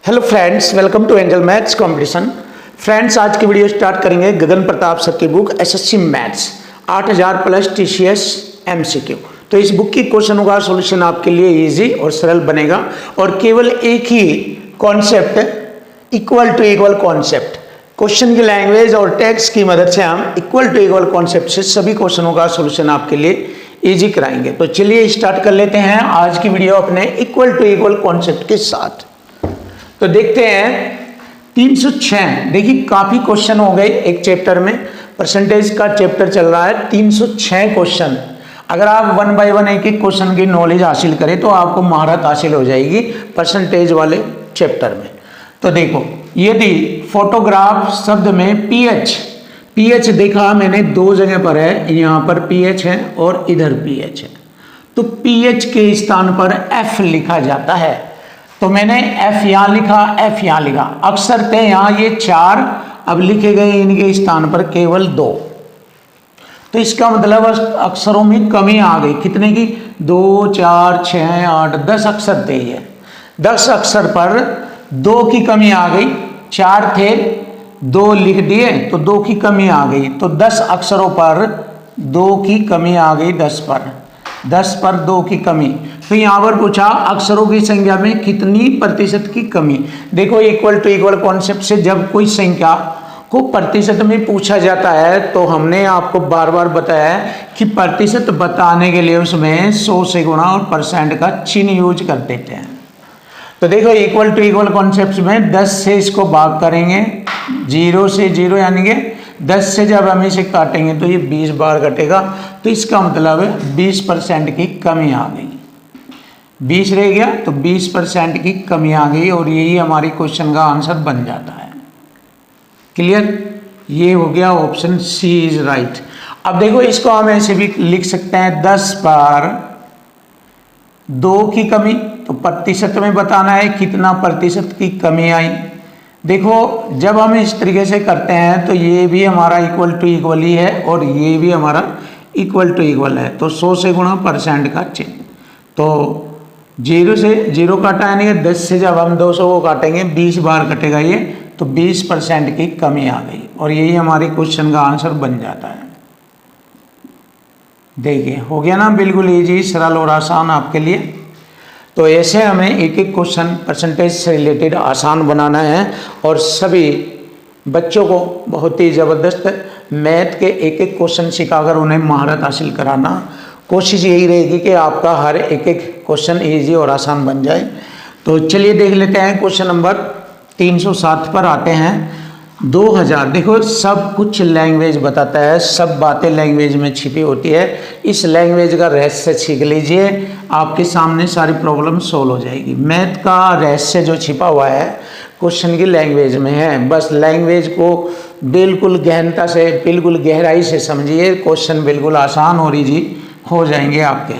Hello friends, welcome to Angel Maths Competition. Friends, आज की video start करेंगे Gagan Pratap sir की book SSC maths 8000 plus TCS MCQ. तो इस बुक की क्वेश्चनों का सॉल्यूशन आपके लिए इजी और सरल बनेगा और केवल एक ही concept equal to equal concept question की लैंग्वेज और टेक्स्ट की मदद से हम इक्वल टू इक्वल कॉन्सेप्ट से सभी क्वेश्चनों का सॉल्यूशन आपके लिए इजी कराएंगे। तो चलिए स्टार्ट कर लेते हैं आज की वीडियो अपने इक्वल टू इक्वल कॉन्सेप्ट के साथ। तो देखते हैं 306। देखिए काफी क्वेश्चन हो गए एक चैप्टर में, परसेंटेज का चैप्टर चल रहा है। 306 क्वेश्चन, अगर आप वन बाय वन एक एक क्वेश्चन की नॉलेज हासिल करें तो आपको महारत हासिल हो जाएगी परसेंटेज वाले चैप्टर में। तो देखो, यदि फोटोग्राफ शब्द में पीएच देखा मैंने दो जगह पर है, यहाँ पर पीएच है और इधर पीएच है, तो पीएच के स्थान पर एफ लिखा जाता है। तो मैंने एफ यहाँ लिखा, एफ यहाँ लिखा, अक्षर थे यहाँ ये 4, अब लिखे गए इनके स्थान पर केवल 2। तो इसका मतलब अक्षरों में कमी आ गई। कितने की? 2, 4, 6, 8, 10 अक्षर थे ये। 10 अक्षर पर 2 की कमी आ गई। 4 थे, 2 लिख दिए तो 2 की कमी आ गई। तो 10 अक्षरों पर 2 की कमी आ गई। 10 पर 2 की कमी। तो यहाँ पर पूछा अक्षरों की संख्या में कितनी प्रतिशत की कमी। देखो, इक्वल टू इक्वल कॉन्सेप्ट से जब कोई संख्या को प्रतिशत में पूछा जाता है तो हमने आपको बार बार बताया है कि प्रतिशत बताने के लिए उसमें 100 से गुणा और परसेंट का चिन्ह यूज कर देते हैं। तो देखो, इक्वल टू इक्वल कॉन्सेप्ट में 10 से इसको भाग करेंगे, 0 से 0 यानी कि 10 से जब हम इसे काटेंगे तो ये 20 बार कटेगा। तो इसका मतलब 20% की कमी आ गई। 20 रह गया तो 20% की कमी आ गई और यही हमारी क्वेश्चन का आंसर बन जाता है। क्लियर? ये हो गया, ऑप्शन सी इज राइट। अब देखो, इसको हम ऐसे भी लिख सकते हैं 10 पर 2 की कमी, तो प्रतिशत में बताना है कितना प्रतिशत की कमी आई। देखो, जब हम इस तरीके से करते हैं तो ये भी हमारा इक्वल टू इक्वल ही है और ये भी हमारा इक्वल टू इक्वल है। तो 100 से गुणा परसेंट का चिन्ह, तो 0 से 0 काटा यानी कि 10 से जब हम 200 को काटेंगे 20 बार कटेगा ये, तो 20% की कमी आ गई और यही हमारी क्वेश्चन का आंसर बन जाता है। देखिए, हो गया ना, बिल्कुल इजी, सरल और आसान आपके लिए। तो ऐसे हमें एक एक क्वेश्चन परसेंटेज से रिलेटेड आसान बनाना है और सभी बच्चों को बहुत ही ज़बरदस्त मैथ के एक एक क्वेश्चन सिखाकर उन्हें महारत हासिल कराना। कोशिश यही रहेगी कि आपका हर एक एक क्वेश्चन इजी और आसान बन जाए। तो चलिए देख लेते हैं क्वेश्चन नंबर 307 पर आते हैं। 2000, देखो सब कुछ लैंग्वेज बताता है, सब बातें लैंग्वेज में छिपी होती है। इस लैंग्वेज का रहस्य सीख लीजिए, आपके सामने सारी प्रॉब्लम सोल्व हो जाएगी। मैथ का रहस्य जो छिपा हुआ है क्वेश्चन की लैंग्वेज में है। बस लैंग्वेज को बिल्कुल गहनता से, बिल्कुल गहराई से समझिए, क्वेश्चन बिल्कुल आसान और ईजी हो जाएंगे आपके।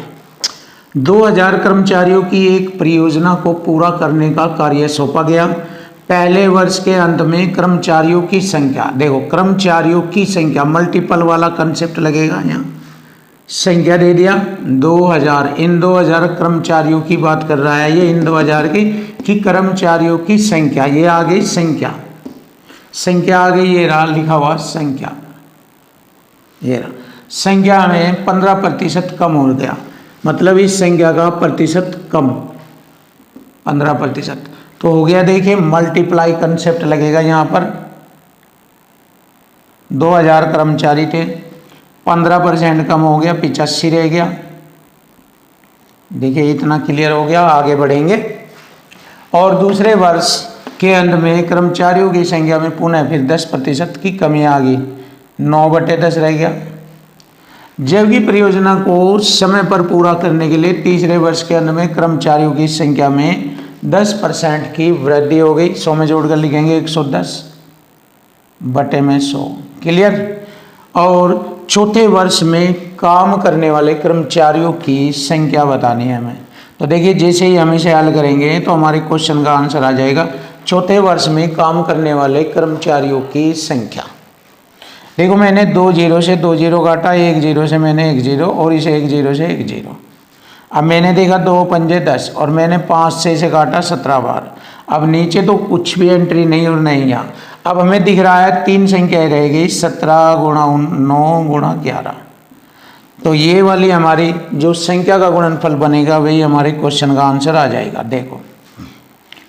2000 कर्मचारियों की एक परियोजना को पूरा करने का कार्य सौंपा गया। पहले वर्ष के अंत में कर्मचारियों की संख्या, देखो कर्मचारियों की संख्या मल्टीपल वाला कंसेप्ट लगेगा। यहाँ संख्या दे दिया 2000, इन 2000 कर्मचारियों की बात कर रहा है ये, इन 2000 की कर्मचारियों की संख्या, ये आ गई संख्या आ गई, ये रहा लिखा हुआ संख्या, ये रहा संख्या में 15% कम हो गया, मतलब इस संख्या का प्रतिशत कम 15%। तो हो गया, देखिए मल्टीप्लाई कंसेप्ट लगेगा यहाँ पर। 2000 कर्मचारी थे, 15% कम हो गया, 85 रह गया। देखिए इतना क्लियर हो गया, आगे बढ़ेंगे। और दूसरे वर्ष के अंत में कर्मचारियों की संख्या में पुनः फिर 10% की कमी आ गई, 9/10 रह गया। जबकि परियोजना को समय पर पूरा करने के लिए तीसरे वर्ष के अंत में कर्मचारियों की संख्या में 10% की वृद्धि हो गई। 100 में जोड़कर लिखेंगे 110/100। क्लियर? और चौथे वर्ष में काम करने वाले कर्मचारियों की संख्या बतानी है हमें। तो देखिए, जैसे ही हम इसे हल करेंगे तो हमारे क्वेश्चन का आंसर आ जाएगा। चौथे वर्ष में काम करने वाले कर्मचारियों की संख्या, देखो मैंने 2 0 से 2 0 काटा, 1 0 से मैंने 1 0 और इसे 1 0 से 1 0। अब मैंने देखा 2 पंजे 10 और मैंने 5 से इसे काटा 17 बार। अब नीचे तो कुछ भी एंट्री नहीं और नहीं यहाँ। अब हमें दिख रहा है 3 संख्याएं रहेगी, 17 गुणा 9 गुणा 11। तो ये वाली हमारी जो संख्या का गुणनफल बनेगा वही हमारे क्वेश्चन का आंसर आ जाएगा। देखो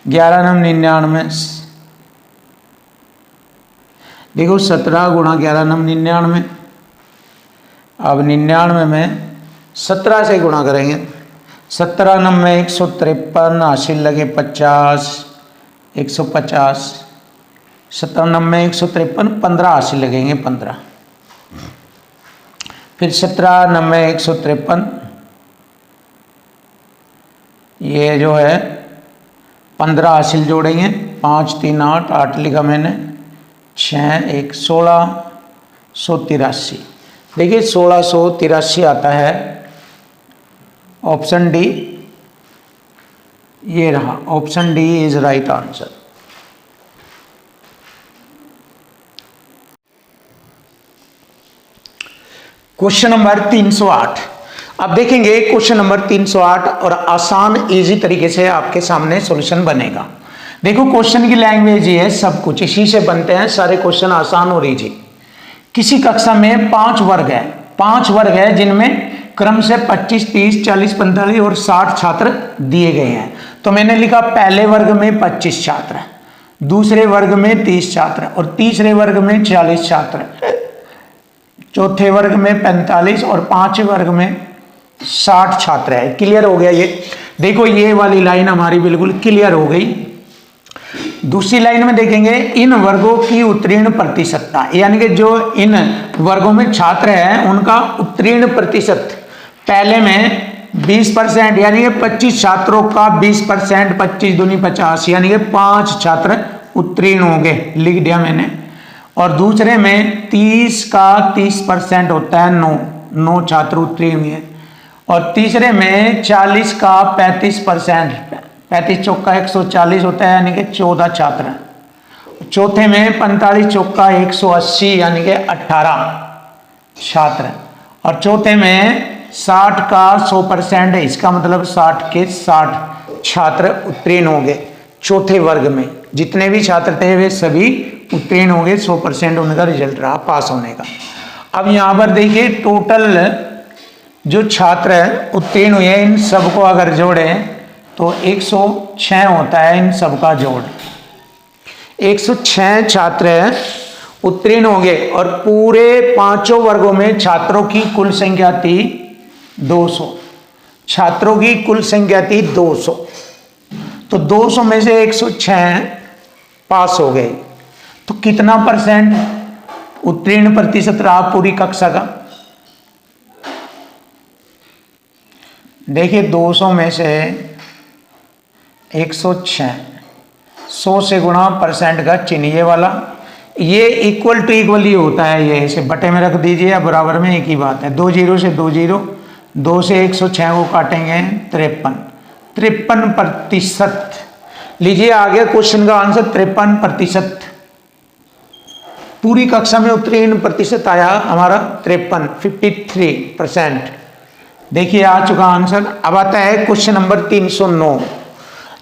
11 नम 99, देखो 17 गुणा 11 नम 99। अब 99 में 17 से गुणा करेंगे, 17 नम में 153, हासिल लगे 50, 150, 17 नम में 153, 15 हासिल लगेंगे 15। फिर 17 नम में 153, ये जो है 15 हासिल जोड़ेंगे, 5 3 8, 8 लिखा मैंने, 6 1 1683। देखिए 1683 आता है, ऑप्शन डी ये रहा, option D is right answer. Question number 308। अब देखेंगे क्वेश्चन नंबर 308 और आसान इजी तरीके से आपके सामने सॉल्यूशन बनेगा। देखो क्वेश्चन की लैंग्वेज ये है, सब कुछ इसी से बनते हैं सारे क्वेश्चन, आसान और इजी। किसी कक्षा में 5 वर्ग है, 5 वर्ग है जिनमें क्रम से 25 30 40 45 और 60 छात्र दिए गए हैं। तो मैंने लिखा पहले वर्ग में 25 छात्र, दूसरे वर्ग में 30 छात्र और तीसरे वर्ग में 40 छात्र, चौथे वर्ग में 45 और पांचवें वर्ग में 60 छात्र है। क्लियर हो गया ये? देखो ये वाली लाइन हमारी बिल्कुल क्लियर हो गई। दूसरी लाइन में देखेंगे इन वर्गों की उत्तीर्ण प्रतिशतता, यानी कि जो इन वर्गों में छात्र हैं उनका उत्तीर्ण प्रतिशत, पहले में 20% यानी कि 25 छात्रों का 20%, 25 दूनी 50 यानी कि 5 छात्र उत्तीर्ण होंगे, लिख दिया मैंने। और दूसरे में 30 का 30% होता है, 9 छात्र उत्तीर्ण हुए। और तीसरे में 40 का 35%, 35 चौका 140 होता है, यानी कि 14 छात्र। चौथे में 45 चौका 180 यानी कि 18 छात्र। और चौथे में 60 का 100% है, इसका मतलब 60 के 60 छात्र उत्तीर्ण होंगे। चौथे वर्ग में जितने भी छात्र थे वे सभी उत्तीर्ण होंगे, 100% उनका रिजल्ट रहा पास होने का। अब यहाँ पर देखिए टोटल जो छात्र उत्तीर्ण हुए इन सबको अगर जोड़ें तो 106 होता है, इन सबका जोड़ 106 छात्र उत्तीर्ण होंगे। और पूरे 5 वर्गों में छात्रों की कुल संख्या थी 200, छात्रों की कुल संख्या थी 200। तो 200 में से 106 पास हो गए, तो कितना परसेंट उत्तीर्ण प्रतिशत रहा पूरी कक्षा का? देखिए 200 में से 106, 100 से गुणा परसेंट का चिन्ह ये वाला, ये इक्वल टू इक्वल ही होता है, ये इसे बटे में रख दीजिए या बराबर में, एक ही बात है। 2 0 से 2 0, 2 से 106 को काटेंगे 53% लीजिए। आ गया क्वेश्चन का आंसर 53%। पूरी कक्षा में उत्तीर्ण प्रतिशत आया हमारा 53%। देखिए आ चुका आंसर। अब आता है क्वेश्चन नंबर 309।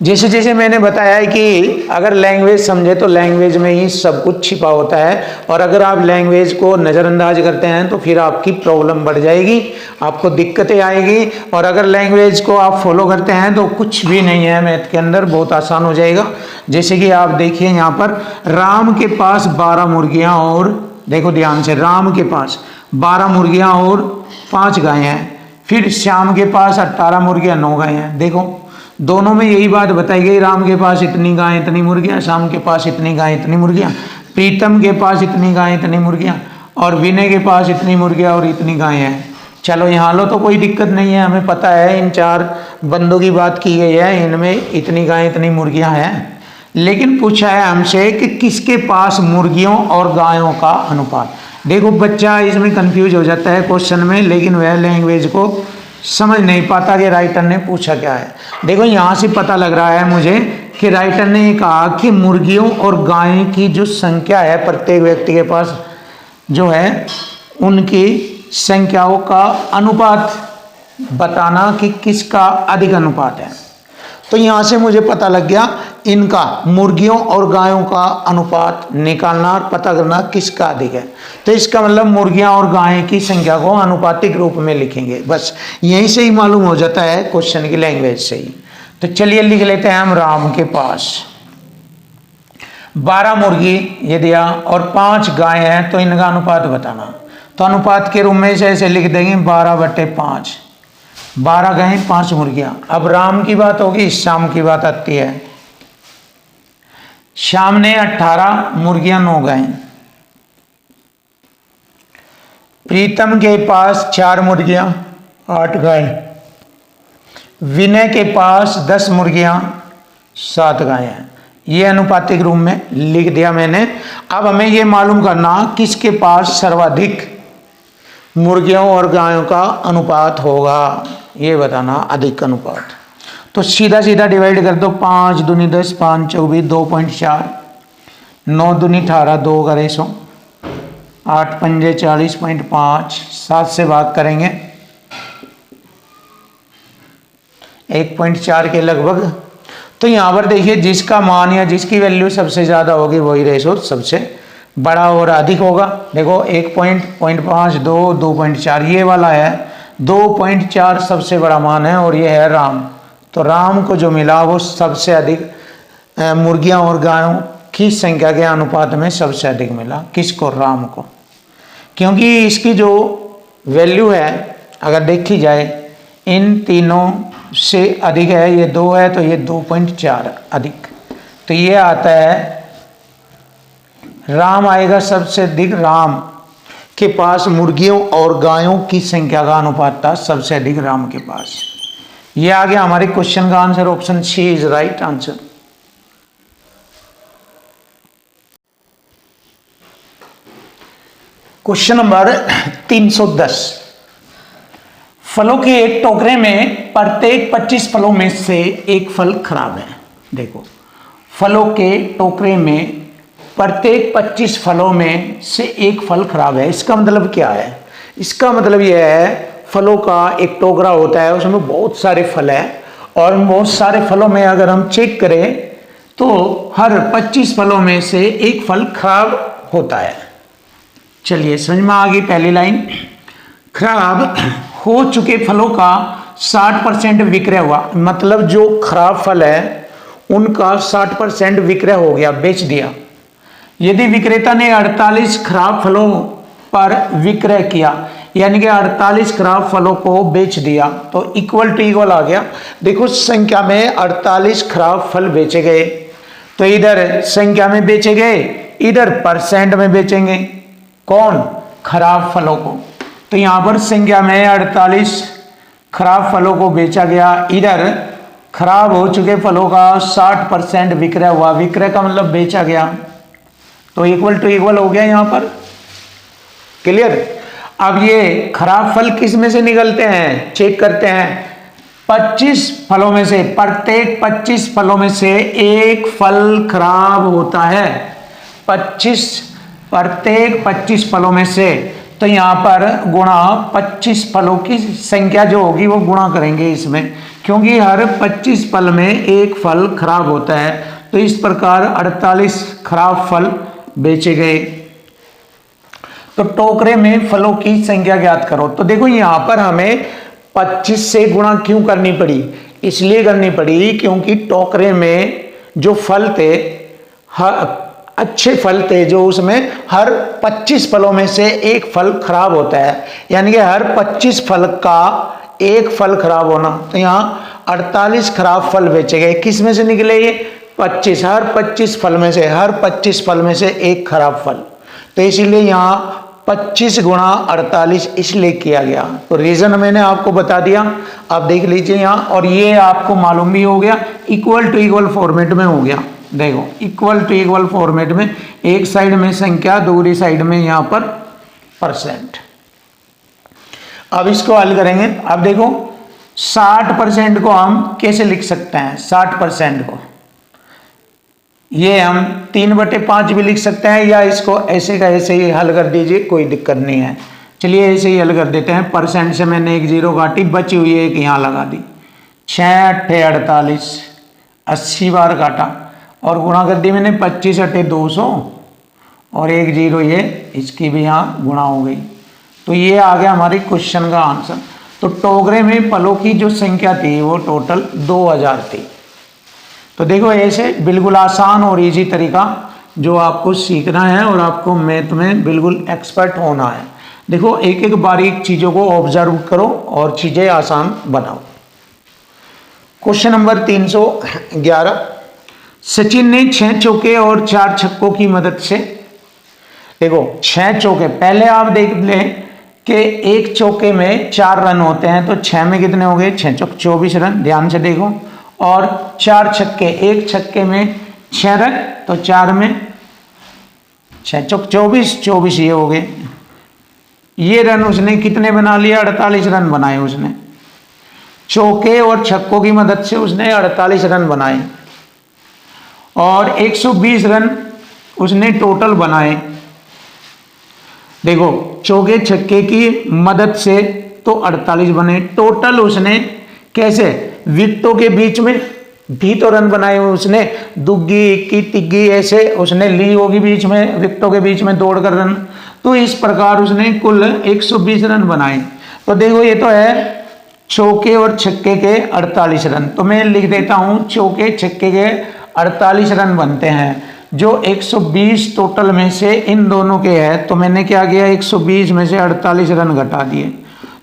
जैसे जैसे मैंने बताया है कि अगर लैंग्वेज समझे तो लैंग्वेज में ही सब कुछ छिपा होता है, और अगर आप लैंग्वेज को नज़रअंदाज करते हैं तो फिर आपकी प्रॉब्लम बढ़ जाएगी, आपको दिक्कतें आएगी। और अगर लैंग्वेज को आप फॉलो करते हैं तो कुछ भी नहीं है मैथ के अंदर, बहुत आसान हो जाएगा। जैसे कि आप देखिए यहाँ पर राम के पास 12 मुर्गियाँ और, देखो ध्यान से, राम के पास 12 मुर्गियाँ और 5 गायें हैं। फिर श्याम के पास 18 मुर्गियाँ 9 गायें हैं। देखो दोनों में यही बात बताई गई, राम के पास इतनी गाय इतनी मुर्गियाँ, श्याम के पास इतनी गाय इतनी मुर्गियाँ, प्रीतम के पास इतनी गाय इतनी मुर्गियाँ, और विनय के पास इतनी मुर्गियाँ और इतनी गायें हैं। चलो यहाँ लो तो कोई दिक्कत नहीं है, हमें पता है इन 4 बंदों की बात की गई है, इनमें इतनी गाय इतनी मुर्गियाँ हैं। लेकिन पूछा है हमसे कि किसके पास मुर्गियों और गायों का अनुपात। देखो बच्चा इसमें कंफ्यूज हो जाता है क्वेश्चन में, लेकिन वह लैंग्वेज को समझ नहीं पाता कि राइटर ने पूछा क्या है। देखो यहाँ से पता लग रहा है मुझे कि राइटर ने कहा कि मुर्गियों और गायों की जो संख्या है प्रत्येक व्यक्ति के पास जो है, उनकी संख्याओं का अनुपात बताना कि किसका अधिक अनुपात है। तो यहाँ से मुझे पता लग गया इनका मुर्गियों और गायों का अनुपात निकालना और पता करना किसका अधिक है। तो इसका मतलब मुर्गियां और गायें की संख्या को अनुपातिक रूप में लिखेंगे। बस यहीं से ही मालूम हो जाता है क्वेश्चन की लैंग्वेज से ही। तो चलिए लिख लेते हैं हम राम के पास 12 मुर्गी ये दिया और 5 गाय हैं, तो इनका अनुपात बताना। तो अनुपात के रूप में से ऐसे लिख देंगे 12/5, 12 गाय 5 मुर्गियां। अब राम की बात होगी, शाम की बात आती है। शाम ने 18 मुर्गियां 9 गाय। प्रीतम के पास 4 मुर्गियां 8 गाय। विनय के पास 10 मुर्गियां 7 गाय हैं। ये अनुपातिक रूप में लिख दिया मैंने। अब हमें ये मालूम करना किसके पास सर्वाधिक मुर्गियों और गायों का अनुपात होगा, ये बताना अधिक अनुपात। तो सीधा सीधा डिवाइड कर दो, 5 दूनी 10, 5 24, 2.4, 9 दूनी 18, 2 करे 100, 8 पंजे 40.5, 7 से भाग करेंगे 1.4 के लगभग। तो यहाँ पर देखिए जिसका मान या जिसकी वैल्यू सबसे ज़्यादा होगी वही रेशो सबसे बड़ा और अधिक होगा। देखो 1.5, 2, 2.4 ये वाला है, 2.4 सबसे बड़ा मान है और ये है राम। तो राम को जो मिला वो सबसे अधिक मुर्गियां और गायों की संख्या के अनुपात में सबसे अधिक मिला। किसको? राम को। क्योंकि इसकी जो वैल्यू है अगर देखी जाए इन तीनों से अधिक है, ये 2 है तो ये 2.4 अधिक, तो ये आता है राम आएगा सबसे अधिक। राम के पास मुर्गियों और गायों की संख्या का अनुपात था सबसे अधिक राम के पास। ये आ गया हमारे क्वेश्चन का answer, option C is right answer. Question number 310, फलों के एक टोकरे में प्रत्येक 25 फलों में से एक फल खराब है। देखो फलों के टोकरे में प्रत्येक 25 फलों में से एक फल खराब है। इसका मतलब क्या है? इसका मतलब यह है फलों का एक टोकरा होता है, उसमें बहुत सारे फल है और बहुत सारे फलों में अगर हम चेक करें तो हर 25 फलों में से एक फल खराब होता है। चलिए समझ में आ गई पहली लाइन। खराब हो चुके फलों का 60% विक्रय हुआ, मतलब जो खराब फल है उनका 60% विक्रय हो गया, बेच दिया। यदि विक्रेता ने 48 खराब फलों पर विक्रय किया, यानी कि 48 खराब फलों को बेच दिया, तो इक्वल टू इक्वल आ गया। देखो संख्या में 48 खराब फल बेचे गए, तो इधर संख्या में बेचे गए, इधर परसेंट में बेचेंगे। कौन? खराब फलों को। तो यहां पर संख्या में 48 खराब फलों को बेचा गया, इधर खराब हो चुके फलों का 60% विक्रय हुआ। विक्रय का मतलब बेचा गया, तो इक्वल टू इक्वल हो गया यहां पर। क्लियर? अब ये खराब फल किस में से निकलते हैं चेक करते हैं। 25 फलों में से, प्रत्येक 25 फलों में से एक फल खराब होता है। प्रत्येक 25 फलों में से, तो यहां पर गुणा 25 फलों की संख्या जो होगी वो गुणा करेंगे इसमें, क्योंकि हर 25 फल में एक फल खराब होता है। तो इस प्रकार 48 खराब फल बेचे गए। तो टोकरे में फलों की संख्या ज्ञात करो। तो देखो यहां पर हमें 25 से गुणा क्यों करनी पड़ी? इसलिए करनी पड़ी क्योंकि टोकरे में जो फल थे अच्छे फल थे, जो उसमें हर 25 फलों में से एक फल खराब होता है, यानी कि हर 25 फल का एक फल खराब होना। तो यहाँ 48 खराब फल बेचे गए, किस में से निकले ये? 25, हर 25 फल में से, हर 25 फल में से एक खराब फल। तो इसीलिए यहाँ 25 गुणा 48 इसलिए किया गया। तो रीजन मैंने आपको बता दिया, आप देख लीजिए यहाँ। और ये आपको मालूम भी हो गया, इक्वल टू इक्वल फॉर्मेट में हो गया। देखो इक्वल टू इक्वल फॉर्मेट में, एक साइड में संख्या, दूसरी साइड में यहां पर परसेंट। अब इसको हल करेंगे। अब देखो 60% को हम कैसे लिख सकते हैं? 60% को ये हम 3/5 भी लिख सकते हैं, या इसको ऐसे का ऐसे ही हल कर दीजिए, कोई दिक्कत नहीं है। चलिए ऐसे ही हल कर देते हैं। परसेंट से मैंने एक 0 काटी, बची हुई एक यहाँ लगा दी। 6 × 8 = 48, 80 बार काटा और गुणा कर दी मैंने 25 अट्ठे 200 और 1 0 ये इसकी भी यहाँ गुणा हो गई। तो ये आ गया हमारे क्वेश्चन का आंसर। तो टोकरे में फलों की जो संख्या थी वो टोटल 2000 थी। तो देखो ऐसे बिल्कुल आसान और इजी तरीका जो आपको सीखना है और आपको मैथ में बिल्कुल एक्सपर्ट होना है। देखो एक एक बारीक चीज़ों को ऑब्जर्व करो और चीज़ें आसान बनाओ। क्वेश्चन नंबर 311, सचिन ने 6 चौके और 4 छक्कों की मदद से, देखो 6 चौके, पहले आप देख लें कि एक चौके में 4 रन होते हैं, तो 6 में कितने हो गए, 6 चौक 24 रन, ध्यान से देखो। और 4 छक्के, एक छक्के में 6 रन, तो 4 में 6 चौक 24, 24 ये हो गए। ये रन उसने कितने बना लिए, 48 रन बनाए उसने। चौके और छक्कों की मदद से उसने 48 रन बनाए और 120 रन उसने टोटल बनाए। देखो चौके छक्के की मदद से तो 48 बने, टोटल उसने कैसे, विकेटों के बीच में भी तो रन बनाए उसने, दुग्गी इक्की तिग्गी ऐसे उसने ली होगी बीच में, विकेटों के बीच में दौड़कर रन। तो इस प्रकार उसने कुल 120 रन बनाए। तो देखो ये तो है चौके और छक्के के 48 रन, तो मैं लिख देता हूं चौके छक्के के 48 रन बनते हैं। जो 120 टोटल में से इन दोनों के है, तो मैंने क्या किया, 120 में से 48 रन घटा दिए।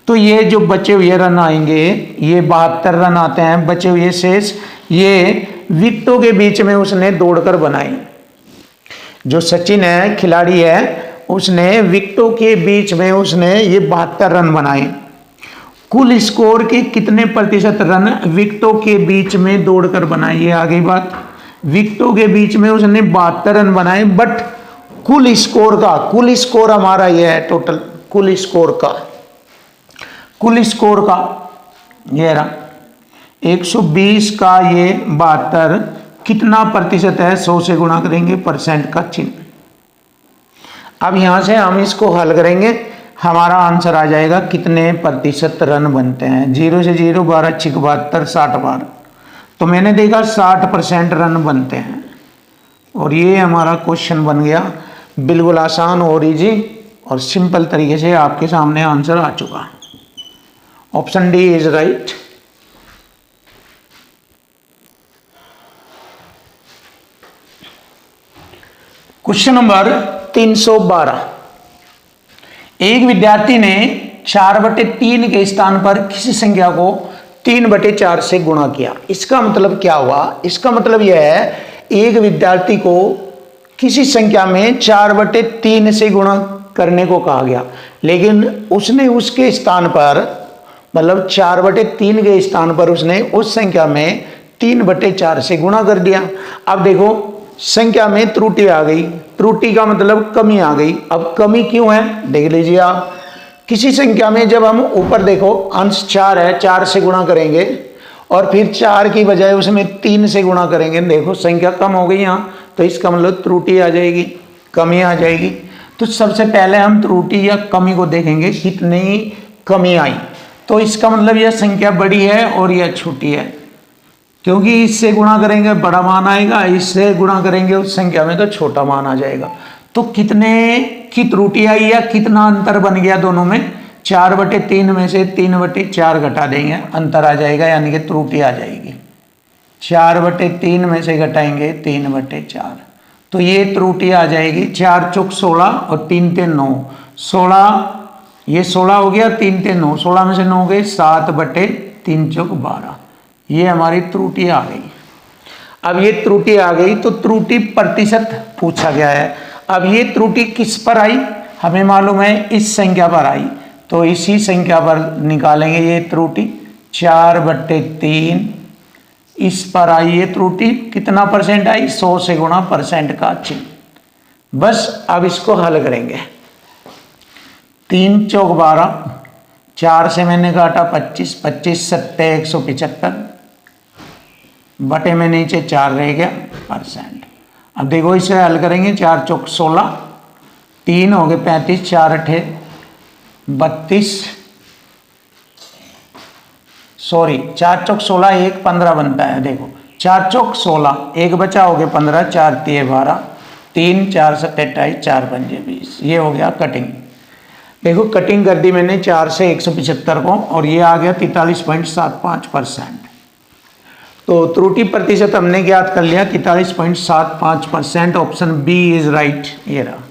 तो ये जो बचे हुए रन आएंगे, ये 72 रन आते हैं, बचे हुए शेष ये विकेटों के बीच में उसने दौड़कर बनाई। जो सचिन है खिलाड़ी है, उसने विकेटों के बीच में उसने ये 72 रन बनाए। कुल स्कोर के कितने प्रतिशत रन विकेटों के बीच में दौड़कर बनाए, ये आ गई बात। विकेटों के बीच में उसने 72 रन बनाए, बट कुल स्कोर हमारा ये है टोटल, कुल स्कोर का ये रहा 120 का ये 72 कितना प्रतिशत है, 100 से गुणा करेंगे, परसेंट का चिन्ह। अब यहां से हम इसको हल करेंगे, हमारा आंसर आ जाएगा कितने प्रतिशत रन बनते हैं। 0 से 0 12 6 72 60 बार, तो मैंने देखा 60% रन बनते हैं। और ये हमारा क्वेश्चन बन गया, बिल्कुल आसान और इजी और सिंपल तरीके से आपके सामने आंसर आ चुका। Option D is right. Question number 312, एक विद्यार्थी ने 4/3 के स्थान पर किसी संख्या को 3/4 से गुणा किया। इसका मतलब क्या हुआ, इसका मतलब यह है एक विद्यार्थी को किसी संख्या में 4/3 से गुणा करने को कहा गया, लेकिन उसने उसके स्थान पर, मतलब 4/3 के स्थान पर उसने उस संख्या में 3/4 से गुणा कर दिया। अब देखो संख्या में त्रुटि आ गई, त्रुटि का मतलब कमी आ गई। अब कमी क्यों है देख लीजिए आप, किसी संख्या में जब हम ऊपर देखो अंश 4 है, 4 से गुणा करेंगे और फिर 4 की बजाय उसमें 3 से गुणा करेंगे, देखो संख्या कम हो गई यहाँ, तो इसका मतलब त्रुटि आ जाएगी, कमी आ जाएगी। तो सबसे पहले हम त्रुटि या कमी को देखेंगे, कितनी कमी आई। तो इसका मतलब यह संख्या बड़ी है और यह छोटी है, क्योंकि इससे गुणा करेंगे बड़ा मान आएगा, इससे गुणा करेंगे उस संख्या में तो छोटा मान आ जाएगा। तो कितने की त्रुटि आई या कितना अंतर बन गया दोनों में, 4/3 में से 3/4 घटा देंगे, अंतर आ जाएगा, यानी कि त्रुटि आ जाएगी। 4/3 में से घटाएंगे 3/4, तो ये त्रुटि आ जाएगी। 4 चौक 16 और 3 3 9, 16 ये 16 हो गया, 3 3 9, 16 में से 9 गए, 7/3 चौक 12, ये हमारी त्रुटि आ गई। अब ये त्रुटि आ गई तो त्रुटि प्रतिशत पूछा गया है। अब ये त्रुटि किस पर आई, हमें मालूम है इस संख्या पर आई, तो इसी संख्या पर निकालेंगे ये त्रुटि। 4/3 इस पर आई ये त्रुटि, कितना परसेंट आई, 100 से गुणा परसेंट का चिन्ह। बस अब इसको हल करेंगे। 3 चौक 12, 4 से मैंने काटा 25, 25 7 175, बटे में नीचे 4 रह गया, परसेंट। अब देखो इसे हल करेंगे, 4 चौक 16, 3 हो गए 35, 4 8 32, सॉरी 4 चौक 16, 1 15 बनता है। देखो 4 चौक 16, एक बचा हो गया 15, 4 तिये 12, 3 4 7 28, 4 पंजे 20। ये हो गया कटिंग। देखो कटिंग कर दी मैंने 4 से 175 को और ये आ गया 43.75%। तो त्रुटि प्रतिशत हमने ज्ञात कर लिया 43.75%। Option B is right. ये रहा।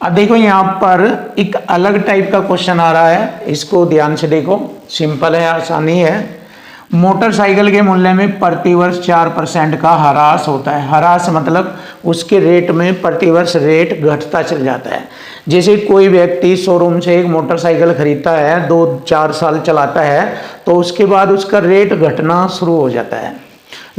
अब देखो यहाँ पर एक अलग टाइप का क्वेश्चन आ रहा है, इसको ध्यान से देखो, सिंपल है, आसानी है। मोटरसाइकिल के मूल्य में प्रतिवर्ष 4% का ह्रास होता है। ह्रास मतलब उसके रेट में प्रतिवर्ष रेट घटता चल जाता है। जैसे कोई व्यक्ति शोरूम से एक मोटरसाइकिल खरीदता है, 2-4 साल चलाता है, तो उसके बाद उसका रेट घटना शुरू हो जाता है।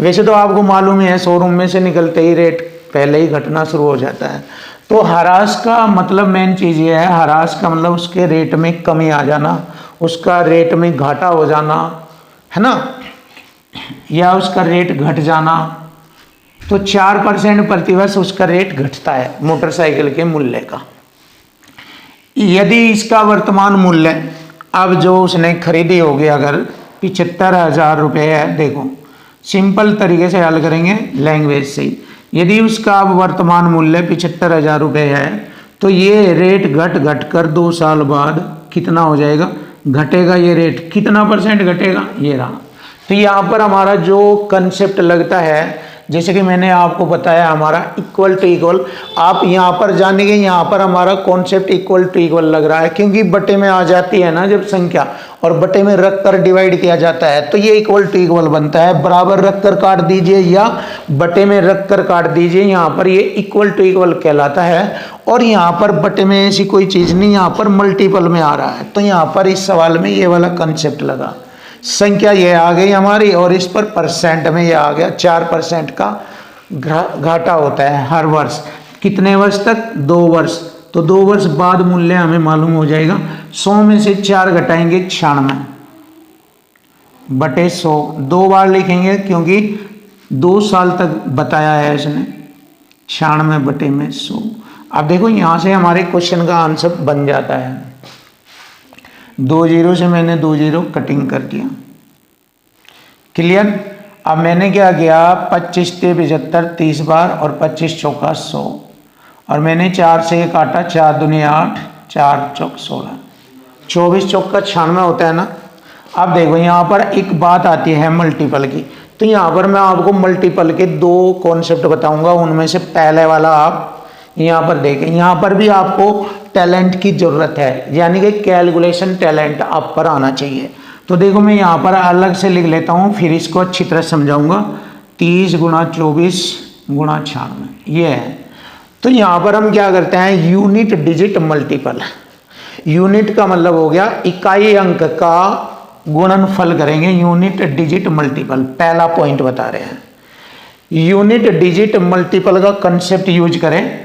वैसे तो आपको मालूम ही है, शोरूम में से निकलते ही रेट पहले ही घटना शुरू हो जाता है। तो ह्रास का मतलब मेन चीज़ ये है, ह्रास का मतलब उसके रेट में कमी आ जाना, उसका रेट में घाटा हो जाना, है ना, या उसका रेट घट जाना। तो 4% प्रतिवर्ष उसका रेट घटता है मोटरसाइकिल के मूल्य का। यदि इसका वर्तमान मूल्य अब जो उसने खरीदी होगी अगर 75,000 रुपये है, देखो सिंपल तरीके से हल करेंगे लैंग्वेज से। यदि उसका अब वर्तमान मूल्य 75,000 रुपये है, तो ये रेट घट कर 2 साल बाद कितना हो जाएगा, घटेगा। ये रेट कितना परसेंट घटेगा, ये रहा। तो यहाँ पर हमारा जो कंसेप्ट लगता है, जैसे कि मैंने आपको बताया, हमारा इक्वल टू इक्वल, आप यहाँ पर जानेंगे, यहाँ पर हमारा कॉन्सेप्ट इक्वल टू इक्वल लग रहा है, क्योंकि बटे में आ जाती है ना जब संख्या, और बटे में रख कर डिवाइड किया जाता है, तो ये इक्वल टू इक्वल बनता है। बराबर रख कर काट दीजिए या बटे में रख कर काट दीजिए, यहाँ पर ये इक्वल टू इक्वल कहलाता है। और यहाँ पर बटे में ऐसी कोई चीज़ नहीं, यहाँ पर मल्टीपल में आ रहा है, तो यहाँ पर इस सवाल में ये वाला कंसेप्ट लगा। संख्या ये आ गई हमारी, और इस पर परसेंट में ये आ गया। 4% का घाटा होता है हर वर्ष। कितने वर्ष तक, 2 वर्ष। तो 2 वर्ष बाद मूल्य हमें मालूम हो जाएगा। 100 में से 4 घटाएंगे 96 बटे 100, 2 बार लिखेंगे क्योंकि 2 साल तक बताया है इसने। 96 बटे में 100। अब देखो यहाँ से हमारे क्वेश्चन का आंसर बन जाता है। 2 जीरो से मैंने 2 जीरो कटिंग कर दिया। क्लियर। अब मैंने क्या किया, 25 ते 75 30 बार और 25 चौका 100, और मैंने 4 से काटा, 4 दूनी 8, 4 चौक 16, 24 चौक का 96 होता है ना। अब देखो यहाँ पर एक बात आती है मल्टीपल की, तो यहाँ पर मैं आपको मल्टीपल के 2 कॉन्सेप्ट बताऊंगा। उनमें से पहले वाला आप यहाँ पर देखें। यहाँ पर भी आपको टैलेंट की ज़रूरत है, यानी कि कैलकुलेशन टैलेंट आप पर आना चाहिए। तो देखो मैं यहाँ पर अलग से लिख लेता हूँ, फिर इसको अच्छी तरह समझाऊंगा। 30 गुणा 24 गुणा 96 ये है। तो यहाँ पर हम क्या करते हैं, यूनिट डिजिट मल्टीपल। यूनिट का मतलब हो गया इकाई अंक का गुणनफल करेंगे, यूनिट डिजिट मल्टीपल। पहला पॉइंट बता रहे हैं, यूनिट डिजिट मल्टीपल का कंसेप्ट यूज करें,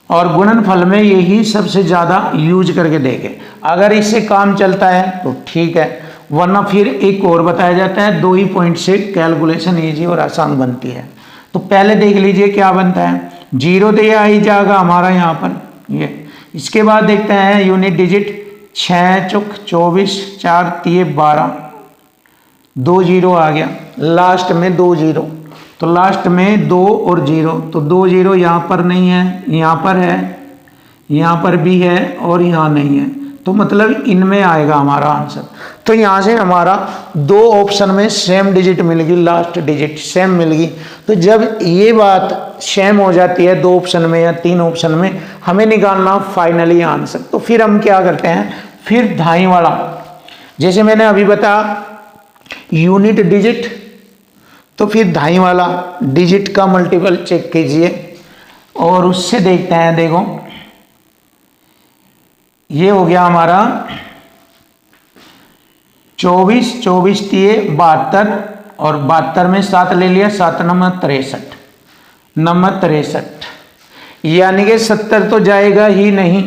और गुणनफल में यही सबसे ज़्यादा यूज करके देखें। अगर इससे काम चलता है तो ठीक है, वरना फिर एक और बताया जाता है, 2 ही पॉइंट से कैलकुलेशन ईजी और आसान बनती है। तो पहले देख लीजिए क्या बनता है। 0 तो ये आ ही जाएगा हमारा यहाँ पर ये। इसके बाद देखते हैं यूनिट डिजिट, 6 चौक 24, 4 तिये 12, 2 जीरो आ गया, लास्ट में 2 जीरो, तो लास्ट में 2 और 0, तो 2 जीरो यहाँ पर नहीं है, यहाँ पर है, यहाँ पर भी है और यहाँ नहीं है, तो मतलब इनमें आएगा हमारा आंसर। तो यहाँ से हमारा 2 ऑप्शन में सेम डिजिट मिल गई, लास्ट डिजिट सेम मिल गई। तो जब ये बात सेम हो जाती है 2 ऑप्शन में या 3 ऑप्शन में, हमें निकालना फाइनली आंसर। तो फिर हम क्या करते हैं, फिर धाई वाला, जैसे मैंने अभी बताया यूनिट डिजिट, तो फिर धाई वाला डिजिट का मल्टीपल चेक कीजिए और उससे देखते हैं। देखो ये हो गया हमारा 24, 24 तिये 72, और 72 में 7 ले लिया, 7 नंबर 63, नंबर 63, यानी कि 70 तो जाएगा ही नहीं।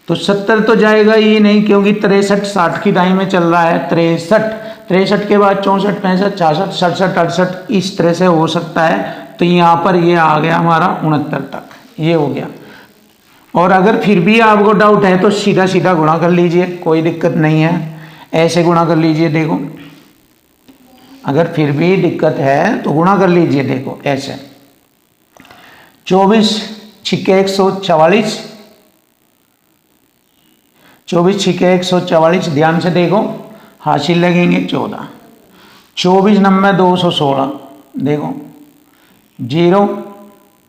तो 70 तो जाएगा ही नहीं, क्योंकि 63 60 की धाई में चल रहा है। 63 के बाद 64 65 66 67 68 इस तरह से हो सकता है। तो यहाँ पर ये आ गया हमारा 69 तक, ये हो गया। और अगर फिर भी आपको डाउट है तो सीधा सीधा गुणा कर लीजिए, कोई दिक्कत नहीं है, ऐसे गुणा कर लीजिए। देखो अगर फिर भी दिक्कत है तो गुणा कर लीजिए। देखो ऐसे 24 छिक्के 144, 24 छिक्के 144, ध्यान से देखो, हासिल लगेंगे 14, 24 नंबर 216, देखो 0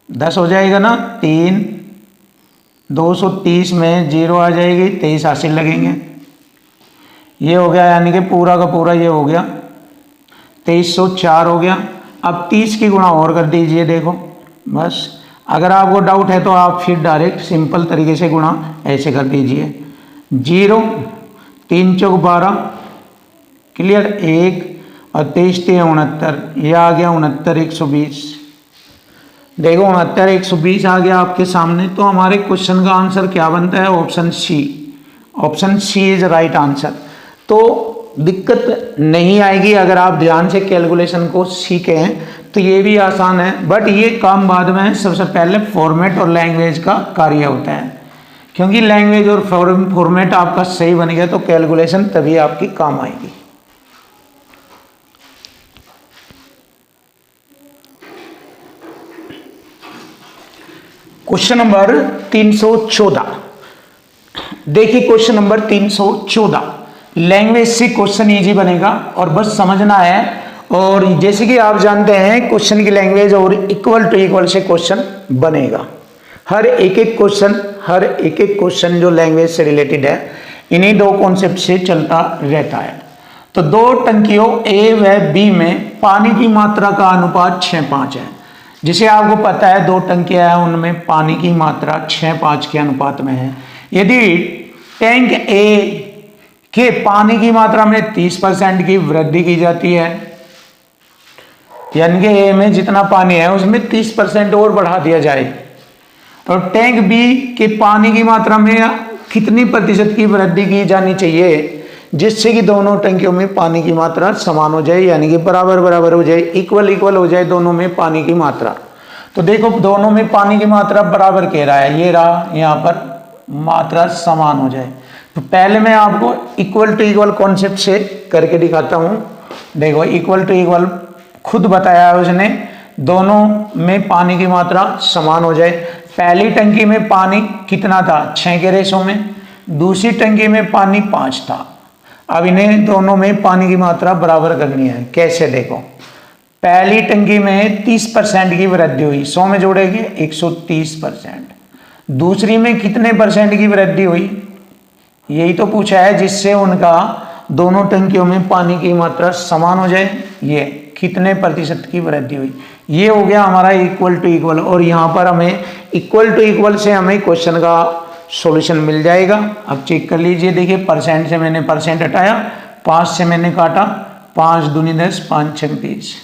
10 हो जाएगा ना, 3 230 में 0 आ जाएगी, 23 हासिल लगेंगे। ये हो गया, यानी कि पूरा का पूरा ये हो गया 2304 हो गया। अब 30 की गुणा और कर दीजिए। देखो बस, अगर आपको डाउट है तो आप फिर डायरेक्ट सिंपल तरीके से गुणा ऐसे कर दीजिए। 0 3 चौक 12, क्लियर, 1 और 23 69, ये आ गया 69 120। देखो 69 120 आ गया आपके सामने। तो हमारे क्वेश्चन का आंसर क्या बनता है? Option C. Option C is right answer. तो दिक्कत नहीं आएगी अगर आप ध्यान से कैलकुलेशन को सीखें, तो ये भी आसान है, बट ये काम बाद में है। सबसे पहले फॉर्मेट और लैंग्वेज का कार्य होता है, क्योंकि लैंग्वेज और फॉर्मेट आपका सही बन गया तो कैलकुलेशन तभी आपकी काम आएगी। क्वेश्चन नंबर 314, देखिए क्वेश्चन नंबर 314, लैंग्वेज से क्वेश्चन इजी बनेगा और बस समझना है। और जैसे कि आप जानते हैं क्वेश्चन की लैंग्वेज और इक्वल टू इक्वल से क्वेश्चन बनेगा। हर एक एक क्वेश्चन जो लैंग्वेज से रिलेटेड है, इन्हीं दो कॉन्सेप्ट से चलता रहता है। तो दो टंकियों ए व बी में पानी की मात्रा का अनुपात 6:5 है। जिसे आपको पता है दो टंकियां हैं, उनमें पानी की मात्रा 6:5 के अनुपात में है। यदि टैंक ए के पानी की मात्रा में 30% की वृद्धि की जाती है, यानी कि ए में जितना पानी है उसमें 30% और बढ़ा दिया जाए, तो टैंक बी के पानी की मात्रा में कितनी प्रतिशत की वृद्धि की जानी चाहिए जिससे कि दोनों टंकियों में पानी की मात्रा समान हो जाए, यानी कि बराबर बराबर हो जाए, इक्वल हो जाए दोनों में पानी की मात्रा। तो देखो दोनों में पानी की मात्रा बराबर कह रहा है, ये रहा, यहाँ पर मात्रा समान हो जाए। तो पहले मैं आपको इक्वल टू इक्वल कॉन्सेप्ट से करके दिखाता हूँ। देखो इक्वल टू इक्वल खुद बताया है उसने, दोनों में पानी की मात्रा समान हो जाए। पहली टंकी में पानी कितना था? 6 के रेशो में। दूसरी टंकी में पानी 5 था। अब इन्हें दोनों में पानी की मात्रा बराबर करनी है। कैसे? देखो पहली टंकी में 30% की वृद्धि हुई, 100 में जोड़ेंगे 130%। दूसरी में कितने परसेंट की वृद्धि हुई? यही तो पूछा है, जिससे उनका दोनों टंकियों में पानी की मात्रा समान हो जाए। ये कितने प्रतिशत की वृद्धि हुई, ये हो गया हमारा इक्वल टू इक्वल। और यहाँ पर हमें इक्वल टू इक्वल से हमें क्वेश्चन का सॉल्यूशन मिल जाएगा। अब चेक कर लीजिए। देखिए परसेंट से मैंने परसेंट हटाया, 5 से मैंने काटा, 5 दूनी 10, 5 6 20,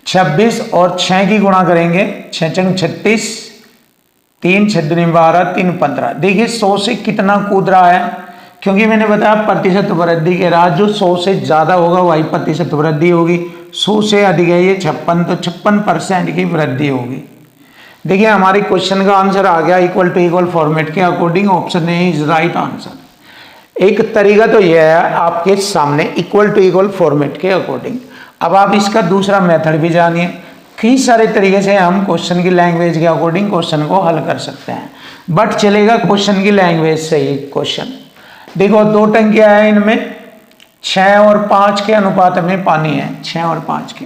26 और 6 की गुणा करेंगे, 6 6 36, 3 6 दूनी 12, 3 15। देखिए 100 से कितना कूद रहा है, क्योंकि मैंने बताया प्रतिशत वृद्धि के रहा, जो 100 से ज्यादा होगा वही प्रतिशत वृद्धि होगी। 100 से अधिक है ये 56, तो 56% की वृद्धि होगी। देखिए हमारे क्वेश्चन का आंसर आ गया इक्वल टू इक्वल फॉर्मेट के according. Option A is right answer. एक तरीका तो यह है आपके सामने इक्वल टू इक्वल फॉर्मेट के अकॉर्डिंग। अब आप इसका दूसरा मेथड भी जानिए। कई सारे तरीके से हम क्वेश्चन की लैंग्वेज के अकॉर्डिंग क्वेश्चन को हल कर सकते हैं, बट चलेगा क्वेश्चन की लैंग्वेज से ही क्वेश्चन। देखो दो टंकियां हैं, इनमें 6 और 5 के अनुपात में पानी है, 6 और 5 के।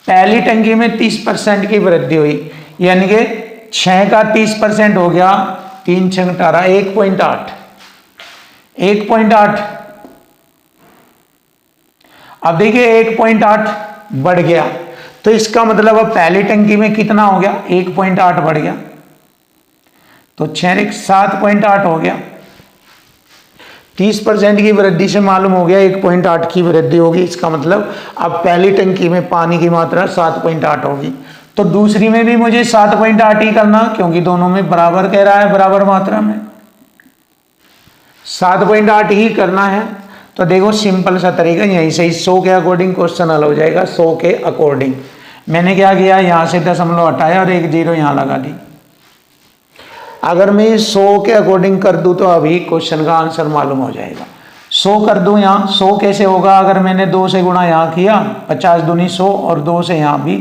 पहली टंकी में 30% की वृद्धि हुई, यानी कि 6 का 30% हो गया 3 6 18, 1.8, 1.8। अब देखिए 1.8 बढ़ गया, तो इसका मतलब अब पहली टंकी में कितना हो गया? 1.8 बढ़ गया, तो 6 7.8 हो गया। 30% की वृद्धि से मालूम हो गया 1.8 की वृद्धि होगी। इसका मतलब अब पहली टंकी में पानी की मात्रा 7.8 होगी, तो दूसरी में भी मुझे 7.8 ही करना, क्योंकि दोनों में बराबर कह रहा है, बराबर मात्रा में 7.8 ही करना है। तो देखो सिंपल सा तरीका, यहीं से 100 के अकॉर्डिंग क्वेश्चन हल हो जाएगा। 100 के अकॉर्डिंग मैंने क्या किया, यहां से दशमलव हटाया और 1 0 यहां लगा दी। अगर मैं 100 के अकॉर्डिंग कर दूं तो अभी क्वेश्चन का आंसर मालूम हो जाएगा। 100 कर दूं यहाँ, 100 कैसे होगा अगर मैंने 2 से गुणा यहाँ किया, 50 दूनी 100 और 2 से यहाँ भी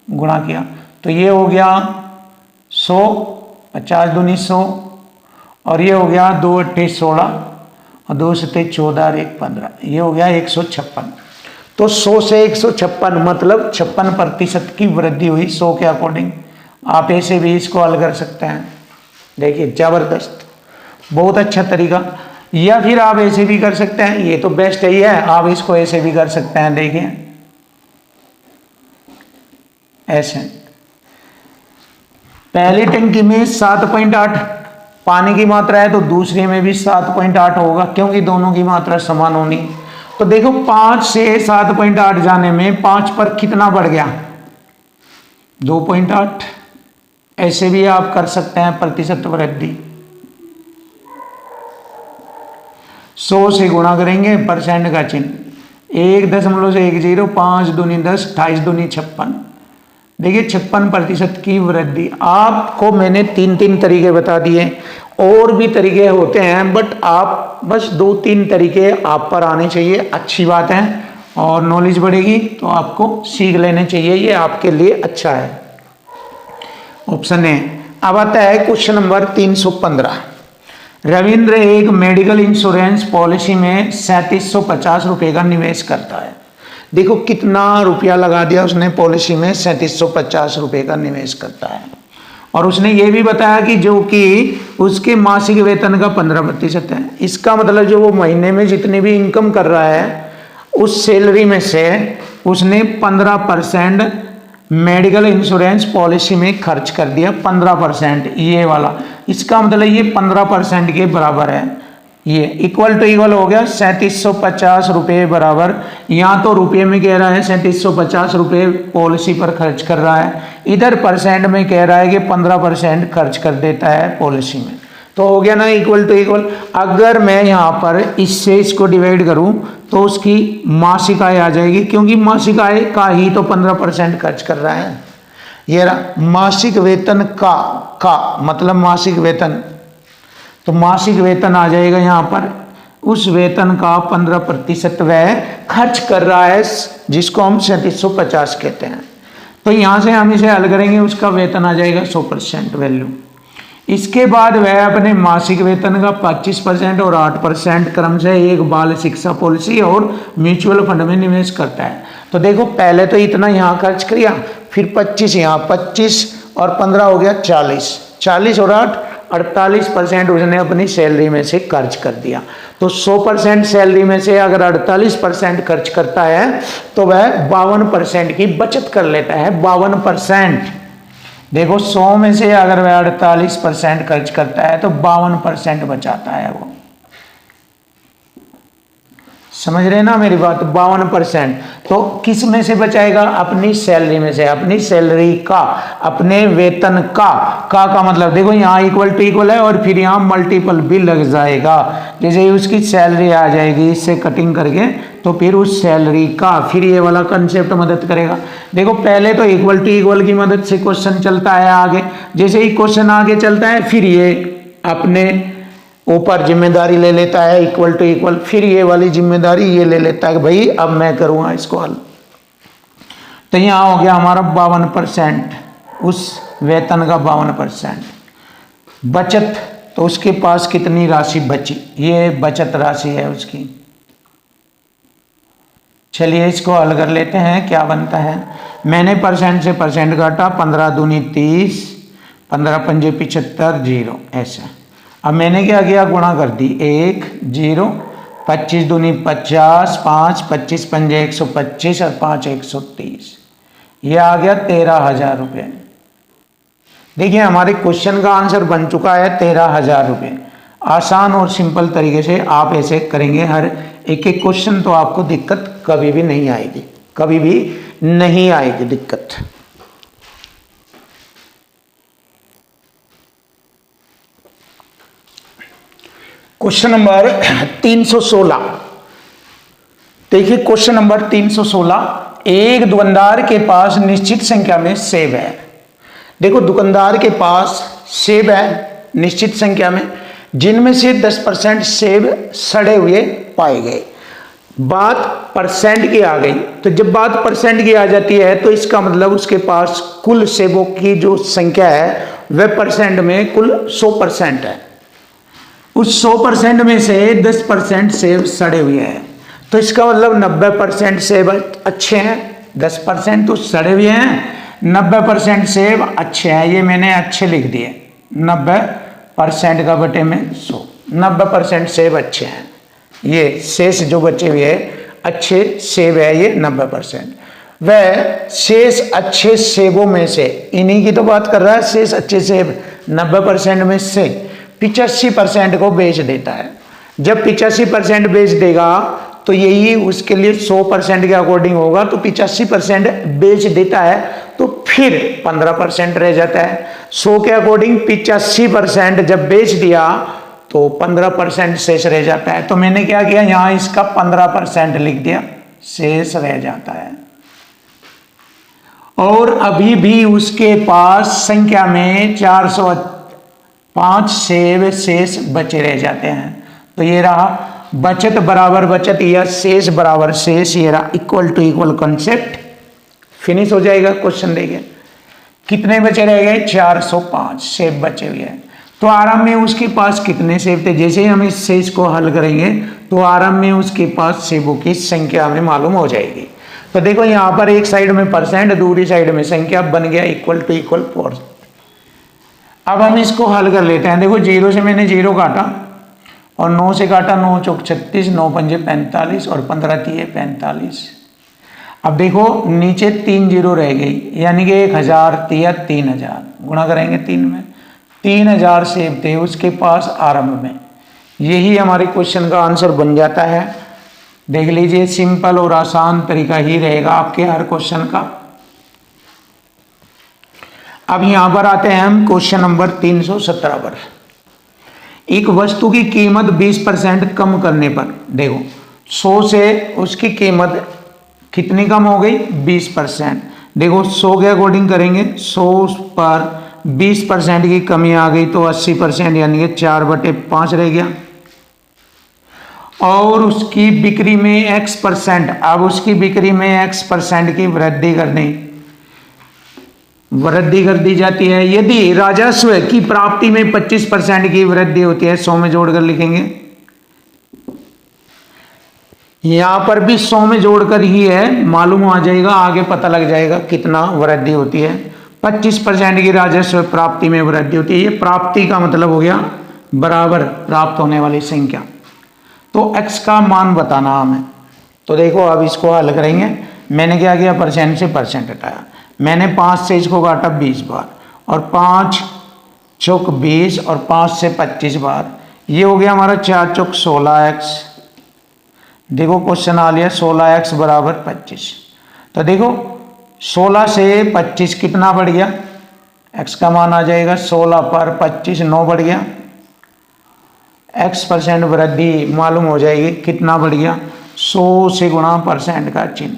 गुणा किया, तो ये हो गया 100, 50 दूनी 100 और ये हो गया 2 अट्ठे 16 और 2 सत्ते 14 और 1 15, ये हो गया 156। तो 100 से 156 मतलब 56% की वृद्धि हुई 100 के अकॉर्डिंग। आप ऐसे भी इसको हल कर सकते हैं। देखिए जबरदस्त, बहुत अच्छा तरीका। या फिर आप ऐसे भी कर सकते हैं, ये तो बेस्ट ही है, आप इसको ऐसे भी कर सकते हैं। देखिए ऐसे, पहली टंकी में 7.8 पानी की मात्रा है तो दूसरे में भी 7.8 होगा, क्योंकि दोनों की मात्रा समान होनी। तो देखो 5 से 7.8 जाने में 5 पर कितना बढ़ गया, 2.8। ऐसे भी आप कर सकते हैं प्रतिशत वृद्धि। 100 से गुणा करेंगे, परसेंट का चिन्ह, 1.10, 5 दूनी 10, 28 दूनी 56। देखिए 56% की वृद्धि। आपको मैंने 3 तरीके बता दिए, और भी तरीके होते हैं, बट आप बस 2-3 तरीके आप पर आने चाहिए, अच्छी बात है, और नॉलेज बढ़ेगी तो आपको सीख लेने चाहिए, ये आपके लिए अच्छा है। Option A. अब आता है क्वेश्चन नंबर 315। रविंद्र एक मेडिकल इंश्योरेंस पॉलिसी में 3750 रुपये का निवेश करता है। देखो कितना रुपया लगा दिया उसने पॉलिसी में, 3750 रुपये का निवेश करता है। और उसने ये भी बताया कि जो कि उसके मासिक वेतन का 15% है। इसका मतलब जो वो महीने में जितनी भी इनकम कर रहा है उस सैलरी में से उसने 15% मेडिकल इंश्योरेंस पॉलिसी में खर्च कर दिया। 15% ये वाला, इसका मतलब ये 15% के बराबर है। ये इक्वल टू इक्वल हो गया 3750 रुपये बराबर, यहाँ तो रुपये में कह रहा है 3750 रुपये पॉलिसी पर खर्च कर रहा है, इधर परसेंट में कह रहा है कि 15% खर्च कर देता है पॉलिसी में। तो हो गया ना इक्वल टू इक्वल। अगर मैं यहाँ पर इससे इसको डिवाइड करूँ तो उसकी मासिक आय आ जाएगी, क्योंकि मासिक आय का ही तो 15% खर्च कर रहा है। ये मासिक वेतन का मतलब मासिक वेतन, तो मासिक वेतन आ जाएगा यहाँ पर, उस वेतन का 15% वह खर्च कर रहा है, जिसको हम 3750 कहते हैं। तो यहाँ से हम इसे हल करेंगे, उसका वेतन आ जाएगा 100% वैल्यू। इसके बाद वह अपने मासिक वेतन का 25% और 8% क्रम से एक बाल शिक्षा पॉलिसी और म्यूचुअल फंड में निवेश करता है। तो देखो पहले तो इतना यहाँ खर्च किया, फिर 25 यहाँ, 25 और 15 हो गया 40, 40 और 8 48% उसने अपनी सैलरी में से खर्च कर दिया। तो 100% सैलरी में से अगर 48% खर्च करता है तो वह 52% की बचत कर लेता है। 52%, देखो 100 में से अगर वह 48% खर्च करता है तो 52% बचाता है वो। समझ रहे ना मेरी बात, 52%। तो किस में से बचाएगा, अपनी सैलरी में से, अपनी सैलरी का, अपने वेतन का मतलब देखो यहाँ इक्वल टू इक्वल है और फिर यहाँ मल्टीपल भी लग जाएगा। जैसे ही उसकी सैलरी आ जाएगी इससे कटिंग करके, तो फिर उस सैलरी का, फिर ये वाला कंसेप्ट मदद करेगा। देखो पहले तो इक्वल टू इक्वल की मदद से क्वेश्चन चलता है आगे, जैसे ही क्वेश्चन आगे चलता है फिर ये अपने ऊपर जिम्मेदारी ले लेता है इक्वल टू इक्वल, फिर ये वाली जिम्मेदारी ये ले लेता है कि भाई अब मैं करूँगा इसको हल। तो यहाँ हो गया हमारा 52%, उस वेतन का 52%। बचत, तो उसके पास कितनी राशि बची, ये बचत राशि है उसकी। चलिए इसको हल कर लेते हैं, क्या बनता है। मैंने परसेंट से परसेंट काटा, 15 दूनी 30, 15 पंजे 75, 0 ऐसा। अब मैंने क्या किया, गुणा कर दी, 1 0, 25 दूनी 50, 5 25 पंजे 125 और 5 130, ये आ गया 13,000 रुपये। देखिए हमारे क्वेश्चन का आंसर बन चुका है 13,000 रुपये। आसान और सिंपल तरीके से आप ऐसे करेंगे हर एक एक क्वेश्चन, तो आपको दिक्कत कभी भी नहीं आएगी, कभी भी नहीं आएगी दिक्कत। Question number 316। देखिए क्वेश्चन नंबर 316, एक दुकानदार के पास निश्चित संख्या में सेब है। देखो दुकानदार के पास सेब है निश्चित संख्या में, जिनमें से 10% सेब सड़े हुए पाए गए। बात परसेंट की आ गई, तो जब बात परसेंट की आ जाती है तो इसका मतलब उसके पास कुल सेबों की जो संख्या है वह परसेंट में कुल 100% है। उस 100% में से 10% सेब सड़े हुए हैं, तो इसका मतलब 90% सेब अच्छे हैं, 10% तो सड़े हुए हैं, 90% सेब अच्छे हैं। ये मैंने अच्छे लिख दिए, 90% का बटे में 100, 90% सेब अच्छे हैं। ये शेष जो बचे हुए अच्छे सेब है ये 90%। वह शेष अच्छे सेबों में से, इन्हीं की तो बात कर रहा है, शेष अच्छे सेब 90% में से 85% को बेच देता है। जब 85% बेच देगा तो यही उसके लिए 100% के अकॉर्डिंग होगा, तो 85% बेच देता है तो फिर 15% रह जाता है। 100 के अकॉर्डिंग 85% जब बेच दिया तो 15% शेष रह जाता है। तो मैंने क्या किया, यहां इसका 15% लिख दिया, शेष रह जाता है। और अभी भी उसके पास संख्या में 405 सेब शेष बचे रह जाते हैं। तो ये रहा बचत बराबर बचत या शेष बराबर शेष, ये रहा equal to equal concept finish हो जाएगा। क्वेश्चन देखिए कितने बचे रह गए, 405 सेब बचे हुए हैं। तो आरंभ में उसके पास कितने सेब थे, जैसे ही हम इस शेष को हल करेंगे तो आरंभ में उसके पास सेबों की संख्या हमें मालूम हो जाएगी। तो देखो यहां पर एक साइड में परसेंट, दूसरी साइड में संख्या, बन गया इक्वल टू इक्वल 4। अब हम इसको हल कर लेते हैं। देखो 0 से मैंने 0 काटा और 9 से काटा, 9 चौक 36, 9 पंजे 45 और 15 तिये 45। अब देखो नीचे 3 0 रह गई, यानी कि 1000 तिया 3000, गुणा करेंगे 3 में, 3000 सेब थे उसके पास आरंभ में। यही हमारे क्वेश्चन का आंसर बन जाता है। देख लीजिए सिंपल और आसान तरीका ही रहेगा आपके हर क्वेश्चन का। अब यहां पर आते हैं हम क्वेश्चन नंबर 317 पर। एक वस्तु की कीमत 20% कम करने पर, देखो 100 से उसकी कीमत कितनी कम हो गई, 20%। देखो 100 के अकॉर्डिंग करेंगे, 100 पर 20% की कमी आ गई तो 80%, यानी कि 4/5 रह गया। और उसकी बिक्री में X%, अब उसकी बिक्री में X% की वृद्धि कर दी जाती है। यदि राजस्व की प्राप्ति में 25% की वृद्धि होती है, 100 में जोड़कर लिखेंगे, यहां पर भी 100 में जोड़कर ही है, मालूम आ जाएगा, आगे पता लग जाएगा कितना वृद्धि होती है। 25% की राजस्व प्राप्ति में वृद्धि होती है। ये प्राप्ति का मतलब हो गया बराबर प्राप्त होने वाली संख्या। तो x का मान बताना हमें। तो देखो अब इसको हल करेंगे। मैंने क्या किया, परसेंट से परसेंट हटाया। मैंने 5 से इसको काटा 20 बार और 5 चौक 20 और 5 से 25 बार। ये हो गया हमारा 4 चौक 16x। देखो क्वेश्चन आ लिया 16x बराबर 25। तो देखो 16 से 25 कितना बढ़ गया, x का मान आ जाएगा 16 पर 25, 9 बढ़ गया। X% वृद्धि मालूम हो जाएगी, कितना बढ़ गया, 100 से गुणा परसेंट का चिन्ह,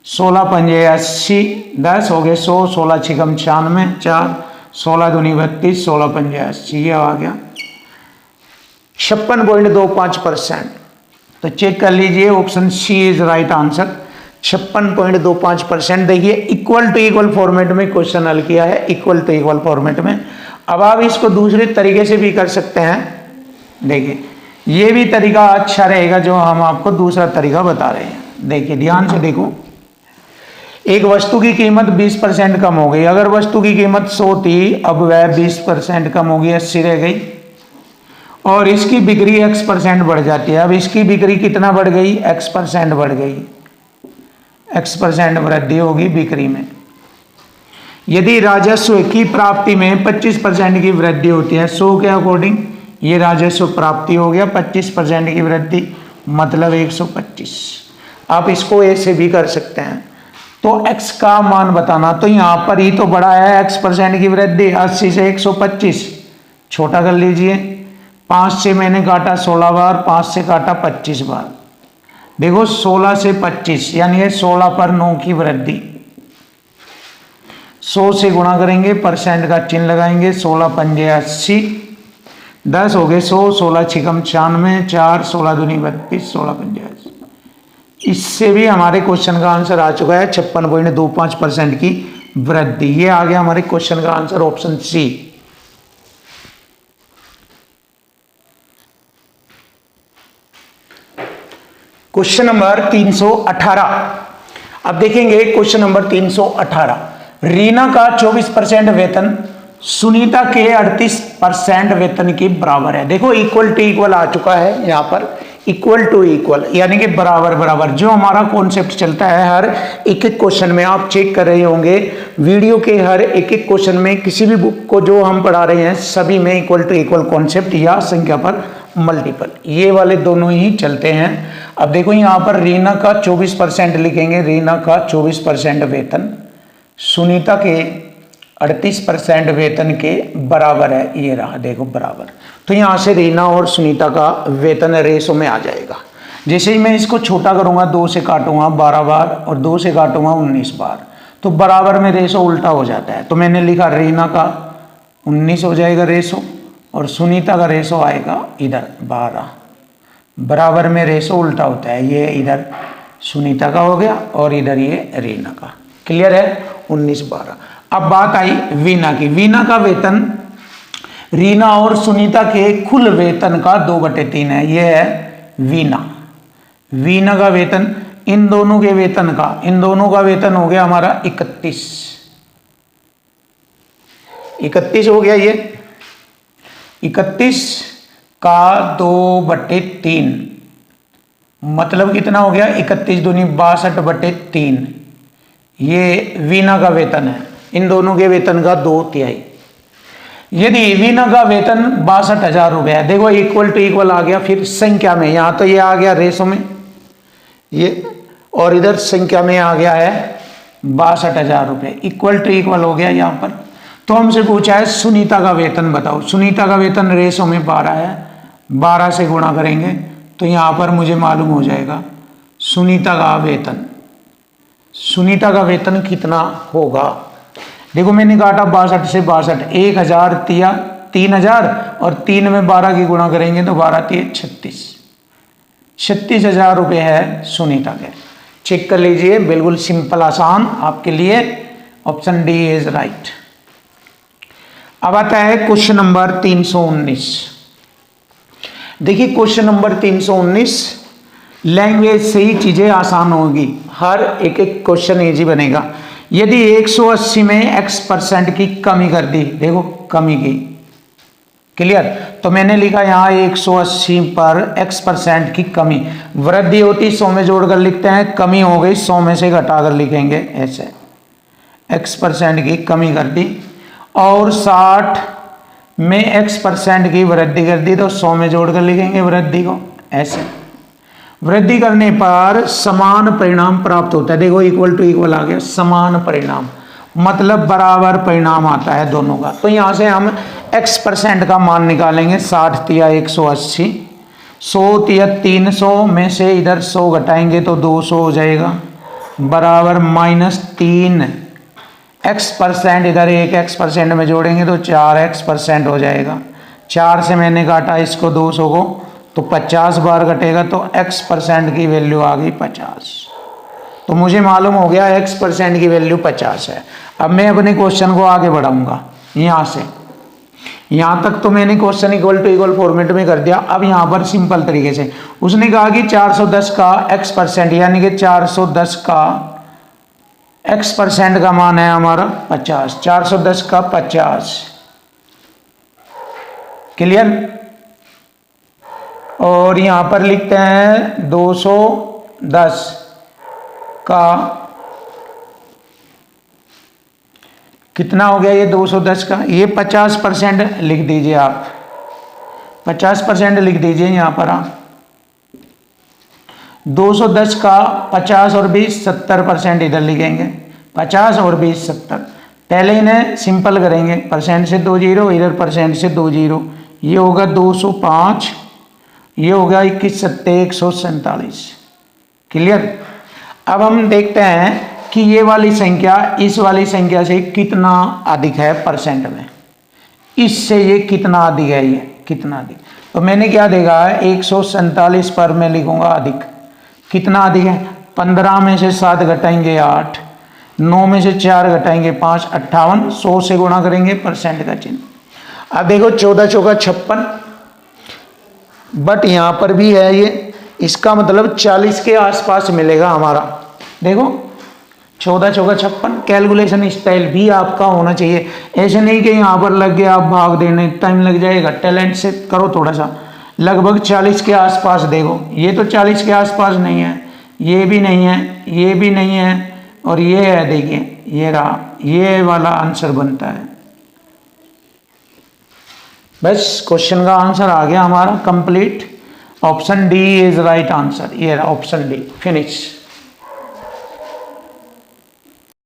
16 पंजे 80, 10 हो गए 100, 16 छिकम 96, 4, 16 दूनी 32, 16 पंजे 80, ये आ गया 56.25%। तो चेक कर लीजिए, option C is right answer, 56.25%। देखिए इक्वल टू इक्वल फॉर्मेट में क्वेश्चन हल किया है, इक्वल टू इक्वल फॉर्मेट में। अब आप इसको दूसरे तरीके से भी कर सकते हैं। देखिए ये भी तरीका अच्छा रहेगा जो हम आपको दूसरा तरीका बता रहे हैं। देखिए ध्यान से देखो, एक वस्तु की कीमत 20% कम हो गई। अगर वस्तु की कीमत 100 थी, अब वह 20% कम हो गई, 80 रह गई। और इसकी बिक्री X% बढ़ जाती है। अब इसकी बिक्री कितना बढ़ गई, X% बढ़ गई, X% वृद्धि होगी बिक्री में। यदि राजस्व की प्राप्ति में 25% की वृद्धि होती है, 100 के अकॉर्डिंग ये राजस्व प्राप्ति हो गया, 25% की वृद्धि मतलब 125। आप इसको ऐसे भी कर सकते हैं। तो x का मान बताना, तो यहां पर ही तो बड़ा है X% की वृद्धि, 80 से 125 छोटा कर लीजिए। 5 से मैंने काटा 16 बार, 5 से काटा 25 बार। देखो 16 से 25 यानी 16 पर 9 की वृद्धि, 100 से गुणा करेंगे, परसेंट का चिन्ह लगाएंगे, 16 पंजे 80, 10 हो गए 100, 16 छिकम 96, 4 16 दूनी 32, 16 50। इससे भी हमारे क्वेश्चन का आंसर आ चुका है 56.25% की वृद्धि। ये आ गया हमारे क्वेश्चन का answer option C. Question number 318। अब देखेंगे क्वेश्चन नंबर 318। रीना का 24% वेतन सुनीता के 38% वेतन के बराबर है। देखो इक्वल टू इक्वल आ चुका है यहाँ पर, इक्वल टू इक्वल यानी कि बराबर बराबर। जो हमारा कॉन्सेप्ट चलता है हर एक एक क्वेश्चन में, आप चेक कर रहे होंगे वीडियो के हर एक एक क्वेश्चन में, किसी भी बुक को जो हम पढ़ा रहे हैं सभी में इक्वल टू इक्वल कॉन्सेप्ट या संख्या पर मल्टीपल, ये वाले दोनों ही चलते हैं। अब देखो यहाँ पर रीना का 24% लिखेंगे, रीना का 24% वेतन सुनीता के 38% वेतन के बराबर है। ये रहा देखो बराबर, तो यहाँ से रीना और सुनीता का वेतन रेशो में आ जाएगा। जैसे ही मैं इसको छोटा करूँगा, 2 से काटूंगा 12 बार और 2 से काटूंगा 19 बार, तो बराबर में रेशो उल्टा हो जाता है। तो मैंने लिखा रीना का 19 हो जाएगा रेशो और सुनीता का रेशो आएगा इधर 12। बराबर में रेशो उल्टा होता है, ये इधर सुनीता का हो गया और इधर ये रीना का। क्लियर है? 19-12। अब बात आई वीना की। वीना का वेतन रीना और सुनीता के कुल वेतन का 2/3 है। यह है वीना। वीना का वेतन इन दोनों के वेतन का, इन दोनों का वेतन हो गया हमारा 31 हो गया। ये 31 का 2/3 मतलब कितना हो गया? 31 दूनी 62/3। ये वीना का वेतन है, इन दोनों के वेतन का 2/3। यदि वीना का वेतन 62,000 रुपये है, देखो इक्वल टू इक्वल आ गया। फिर संख्या में, यहाँ तो ये आ गया रेशो में ये, और इधर संख्या में आ गया है 62,000 रुपये। इक्वल टू इक्वल हो गया यहाँ पर। तो हमसे पूछा है सुनीता का वेतन बताओ। सुनीता का वेतन रेशो में 12 है, 12 से गुणा करेंगे तो यहाँ पर मुझे मालूम हो जाएगा सुनीता का वेतन। सुनीता का वेतन कितना होगा? देखो मैंने काटा 62 से 62, 1000 तिया 3000 और 3 में 12 की गुणा करेंगे तो 12 तिया 36,000 रुपये है सुनीता के। चेक कर लीजिए, बिल्कुल सिंपल आसान आपके लिए। Option D is right. अब आता है क्वेश्चन नंबर 319। देखिए क्वेश्चन नंबर 319, लैंग्वेज से ही चीजें आसान होगी, हर एक एक क्वेश्चन इजी बनेगा। यदि 180 में x% की कमी कर दी, देखो कमी की, क्लियर? तो मैंने लिखा यहाँ 180 पर x% की कमी, वृद्धि होती 100 में जोड़कर लिखते हैं, कमी हो गई 100 में से घटाकर लिखेंगे ऐसे। x% की कमी कर दी और 60 में x% की वृद्धि कर दी तो 100 में जोड़कर लिखेंगे वृद्धि को ऐसे। वृद्धि करने पर समान परिणाम प्राप्त होता है। देखो इक्वल टू इक्वल आ गया, समान परिणाम मतलब बराबर परिणाम आता है दोनों का। तो यहाँ से हम x% का मान निकालेंगे, 60 तिया 180, 100 तिया 300 में से इधर 100 घटाएंगे तो 200 हो जाएगा, बराबर -3 x%, इधर 1 x% में जोड़ेंगे तो 4 x% हो जाएगा। 4 से मैंने काटा इसको 200 को तो 50 बार घटेगा तो x% की वैल्यू आ गई 50। तो मुझे मालूम हो गया x% की वैल्यू 50 है। अब मैं अपने क्वेश्चन को आगे बढ़ाऊंगा। यहाँ से यहाँ तक तो मैंने question equal to equal format में कर दिया। अब यहाँ पर सिंपल तरीके से उसने कहा कि 410 का x% यानी कि 410 का x% का मान है हमारा 50, 410 का 50। क्लियर? और यहाँ पर लिखते हैं 210 का कितना हो गया? ये 210 का, ये 50% लिख दीजिए आप, 50% लिख दीजिए यहाँ पर आप। 210 का 50 और 20 70% इधर लिखेंगे, 50 और 20 70। पहले इन्हें सिंपल करेंगे, परसेंट से 2 जीरो, इधर परसेंट से 2 जीरो, ये होगा 205, ये हो गया 21 सत्ते 147। क्लियर? अब हम देखते हैं कि ये वाली संख्या इस वाली संख्या से कितना अधिक है परसेंट में, इससे ये कितना अधिक है। ये कितना अधिक। तो मैंने क्या देखा है 147 पर मैं लिखूंगा अधिक। कितना अधिक है? 15 में से 7 घटाएंगे 8, 9 में से 4 घटाएंगे 5, 58, 100 से गुणा करेंगे परसेंट का चिन्ह। अब देखो 14 चौका 56, बट यहां पर भी है ये, इसका मतलब 40 के आसपास मिलेगा हमारा। देखो 14 चौका 56, कैलकुलेशन स्टाइल भी आपका होना चाहिए। ऐसे नहीं कि यहाँ पर लग गया आप भाग देने टाइम लग जाएगा, टैलेंट से करो थोड़ा सा। लगभग 40 के आसपास, देखो ये तो 40 के आसपास नहीं है, ये भी नहीं है, ये भी नहीं है, और ये है, देखिए ये रहा, ये वाला आंसर बनता है। बस क्वेश्चन का आंसर आ गया हमारा complete. Option D is right answer, ये रहा ऑप्शन डी, फिनिश।